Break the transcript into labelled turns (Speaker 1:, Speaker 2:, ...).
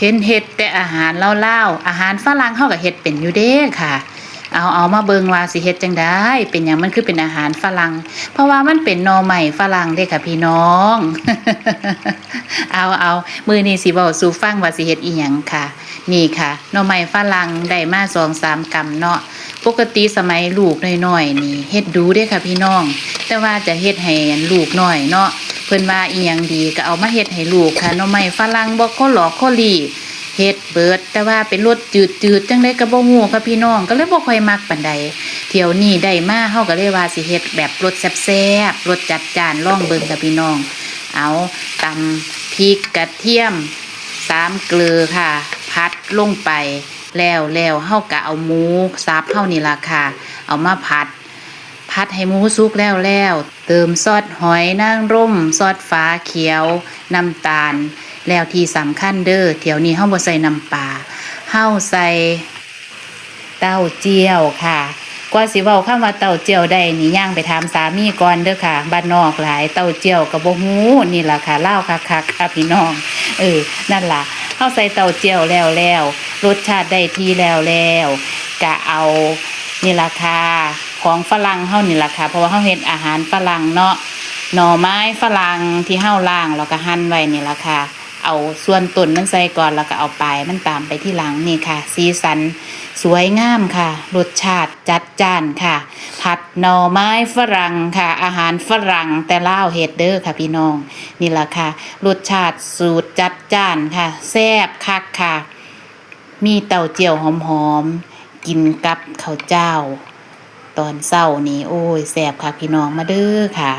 Speaker 1: เห็นเฮ็ดแต่อาหารลาวๆอาหารฝรั่งเฮาก็เฮ็ดเป็นอยู่เด้ค่ะเอามาเบิ่งว่าสิเฮ็ดจังได๋เป็นหยังมันคือเป็นอาหารฝรั่งเพราะว่ามันเป็นหน่อไม้ฝรั่งเด้ค่ะพี่น้อง เอามื้อนี้สิเว้าสู่ฟังว่าสิเฮ็ดอีหยังค่ะนี่ค่ะหน่อไม้ฝรั่งได้มา 2-3 กำเนาะปกติสมัยลูกน้อยๆนี่เฮ็ดดูเด้ค่ะพี่น้องแต่ว่าจะเฮ็ดให้ลูกน้อยเนาะเพิ่นว่าอีหยังดีก็เอามาเฮ็ดให้ลูกค่ะหน่อไม้ฝรั่งบ่โคหลอกโคลี่เฮ็ดเบิดแต่ว่าเป็นรสจืดๆจังได๋ก็บ่ฮู้ค่ะพี่น้องก็เลยบ่ค่อยมักปานใดเที่ยวนี้ได้มาเฮาก็เลยว่าสิเฮ็ดแบบรสแซ่บๆรสจัดจ้านลองเบิ่งค่ะพี่น้องเอาตำพริกกระเทียม3เกลือค่ะผัดลงไปแล้วเฮาก็เอาหมูสับเฮานี่ล่ะค่ะเอามาผัดให้หมูสุกแล้วเติมซอสหอยนางรมซอสฟ้าเขียวน้ำตาลแล้วที่สำคัญเด้อเดี๋ยวนี้เฮาบ่ใส่น้ำปลาเฮาใส่เต้าเจี้ยวค่ะกว่าสิเว้าคำว่าเต้าเจี้ยวได้นี่ย่างไปถามสามีก่อนเด้อค่ะบ้านนอกหลายเต้าเจี้ยวก็บ่ฮู้นี่ล่ะค่ะลาวคักๆค่ะพี่น้องนั่นล่ะเฮาใส่เต้าเจี้ยวแล้วรสชาติได้ที่แล้วก็เอานี่ล่ะค่ะของฝรั่งเฮานี่ล่ะค่ะเพราะว่าเฮาเฮ็ดอาหารฝรั่งเนาะหน่อไม้ฝรั่งที่เฮาล้างแล้วก็หั่นไว้นี่ล่ะค่ะเอาส่วนต้นมันใส่ก่อนแล้วก็เอาปลายมันตามไปที่หลังนี่ค่ะสีสันสวยงามค่ะรสชาติจัดจ้านค่ะผัดหน่อไม้ฝรั่งค่ะอาหารฝรั่งแต่ลาวเฮ็ดเด้อค่ะพี่น้องนี่ล่ะค่ะรสชาติสูตรจัดจ้านค่ะแซ่บคักค่ะมีเต้าเจี้ยวหอมๆกินกับข้าวเจ้าตอนเช้านี้โอ้ยแซ่บค่ะพี่น้องมาเด้อค่ะ